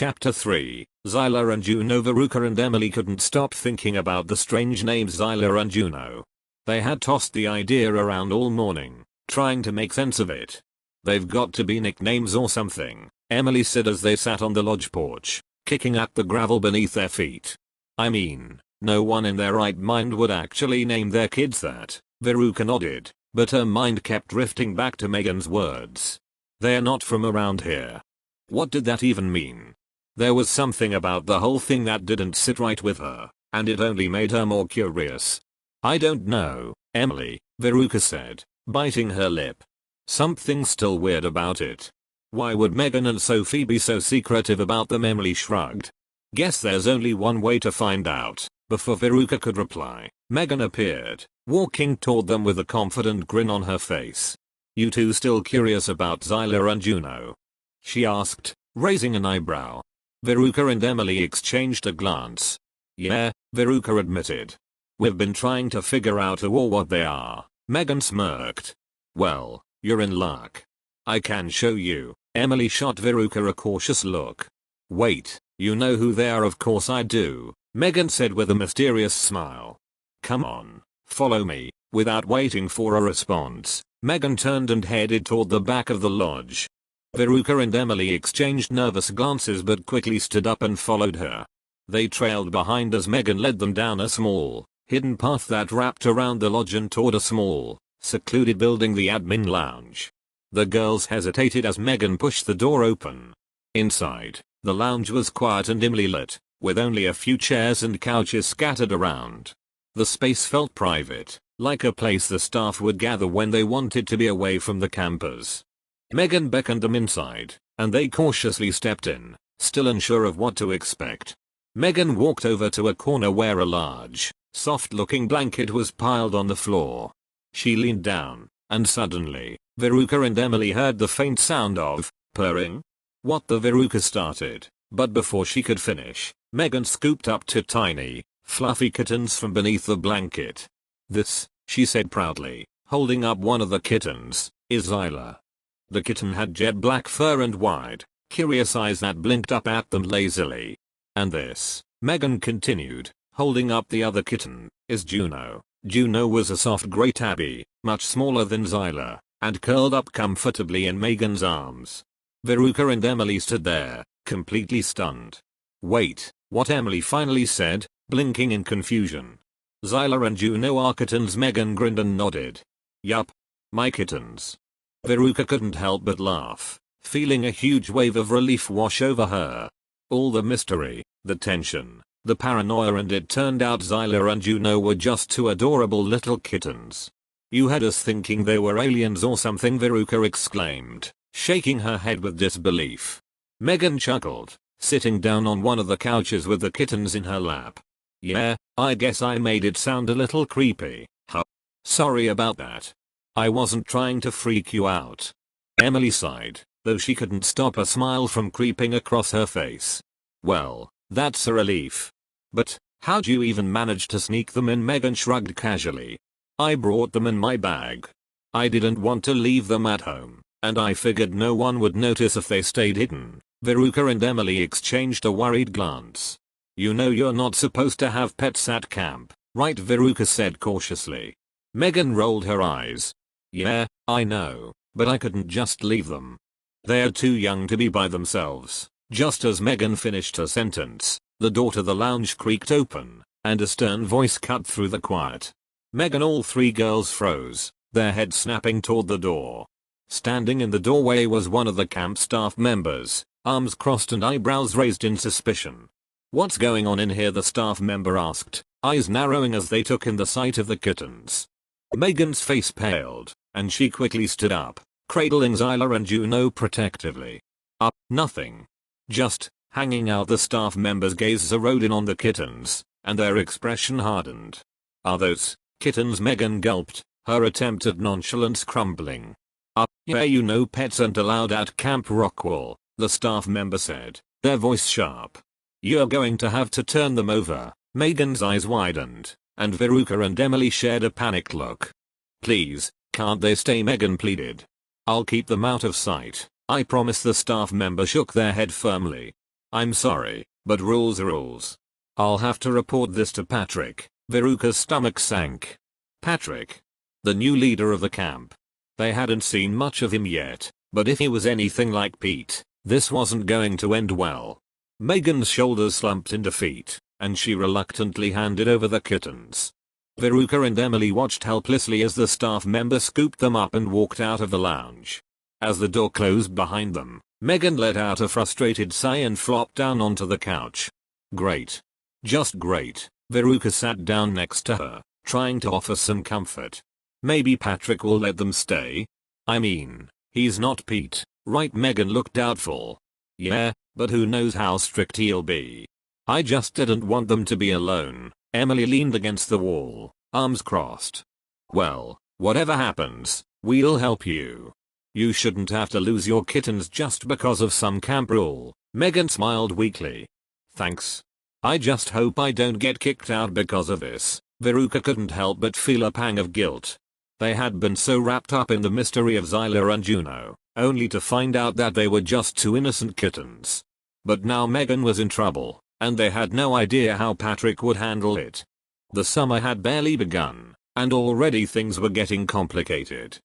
Chapter 3, Zyler and Juno. Veruca and Emily couldn't stop thinking about the strange names Zyler and Juno. They had tossed the idea around all morning, trying to make sense of it. They've got to be nicknames or something, Emily said as they sat on the lodge porch, kicking at the gravel beneath their feet. I mean, no one in their right mind would actually name their kids that, Veruca nodded, but her mind kept drifting back to Megan's words. They're not from around here. What did that even mean? There was something about the whole thing that didn't sit right with her, and it only made her more curious. I don't know, Emily, Veruca said, biting her lip. Something's still weird about it. Why would Megan and Sophie be so secretive about them? Emily shrugged. Guess there's only one way to find out. Before Veruca could reply, Megan appeared, walking toward them with a confident grin on her face. You two still curious about Zyler and Juno? She asked, raising an eyebrow. Veruca and Emily exchanged a glance. Yeah, Veruca admitted. We've been trying to figure out who or what they are, Megan smirked. Well, you're in luck. I can show you. Emily shot Veruca a cautious look. Wait, you know who they are? Of course I do, Megan said with a mysterious smile. Come on, follow me. Without waiting for a response, Megan turned and headed toward the back of the lodge. Veruca and Emily exchanged nervous glances but quickly stood up and followed her. They trailed behind as Megan led them down a small, hidden path that wrapped around the lodge and toward a small, secluded building, the admin lounge. The girls hesitated as Megan pushed the door open. Inside, the lounge was quiet and dimly lit, with only a few chairs and couches scattered around. The space felt private, like a place the staff would gather when they wanted to be away from the campers. Megan beckoned them inside, and they cautiously stepped in, still unsure of what to expect. Megan walked over to a corner where a large, soft-looking blanket was piled on the floor. She leaned down, and suddenly, Veruca and Emily heard the faint sound of purring. What the Veruca started, but before she could finish, Megan scooped up two tiny, fluffy kittens from beneath the blanket. This, she said proudly, holding up one of the kittens, is Zyler. The kitten had jet black fur and wide, curious eyes that blinked up at them lazily. And this, Megan continued, holding up the other kitten, is Juno. Juno was a soft gray tabby, much smaller than Zyler, and curled up comfortably in Megan's arms. Veruca and Emily stood there, completely stunned. Wait, what? Emily finally said, blinking in confusion. Zyler and Juno are kittens. Megan grinned and nodded. Yup. My kittens. Veruca couldn't help but laugh, feeling a huge wave of relief wash over her. All the mystery, the tension, the paranoia, and it turned out Zyler and Juno were just two adorable little kittens. You had us thinking they were aliens or something, Veruca exclaimed, shaking her head with disbelief. Megan chuckled, sitting down on one of the couches with the kittens in her lap. Yeah, I guess I made it sound a little creepy, huh? Sorry about that. I wasn't trying to freak you out. Emily sighed, though she couldn't stop a smile from creeping across her face. Well, that's a relief. But, how'd you even manage to sneak them in? Megan shrugged casually. I brought them in my bag. I didn't want to leave them at home, and I figured no one would notice if they stayed hidden. Veruca and Emily exchanged a worried glance. You know you're not supposed to have pets at camp, right? Veruca said cautiously. Megan rolled her eyes. Yeah, I know, but I couldn't just leave them. They're too young to be by themselves. Just as Megan finished her sentence, the door to the lounge creaked open, and a stern voice cut through the quiet. Megan, all three girls froze, their heads snapping toward the door. Standing in the doorway was one of the camp staff members, arms crossed and eyebrows raised in suspicion. What's going on in here? The staff member asked, eyes narrowing as they took in the sight of the kittens. Megan's face paled, and she quickly stood up, cradling Zyler and Juno protectively. Nothing. Just hanging out. The staff member's gaze zeroed in on the kittens, and their expression hardened. Are those kittens? Megan gulped, her attempt at nonchalance crumbling. Yeah, you know pets aren't allowed at Camp Rockwell, the staff member said, their voice sharp. You're going to have to turn them over. Megan's eyes widened, and Veruca and Emily shared a panicked look. Please, can't they stay? Megan pleaded. I'll keep them out of sight, I promise. The staff member shook their head firmly. I'm sorry, but rules are rules. I'll have to report this to Patrick. Veruca's stomach sank. Patrick, the new leader of the camp. They hadn't seen much of him yet, but if he was anything like Pete, this wasn't going to end well. Megan's shoulders slumped in defeat, and she reluctantly handed over the kittens. Veruca and Emily watched helplessly as the staff member scooped them up and walked out of the lounge. As the door closed behind them, Megan let out a frustrated sigh and flopped down onto the couch. Great. Just great. Veruca sat down next to her, trying to offer some comfort. Maybe Patrick will let them stay? I mean, he's not Pete, right? Megan looked doubtful. Yeah, but who knows how strict he'll be. I just didn't want them to be alone. Emily leaned against the wall, arms crossed. Well, whatever happens, we'll help you. You shouldn't have to lose your kittens just because of some camp rule. Megan smiled weakly. Thanks. I just hope I don't get kicked out because of this. Veruca couldn't help but feel a pang of guilt. They had been so wrapped up in the mystery of Zyler and Juno, only to find out that they were just two innocent kittens. But now Megan was in trouble, and they had no idea how Patrick would handle it. The summer had barely begun, and already things were getting complicated.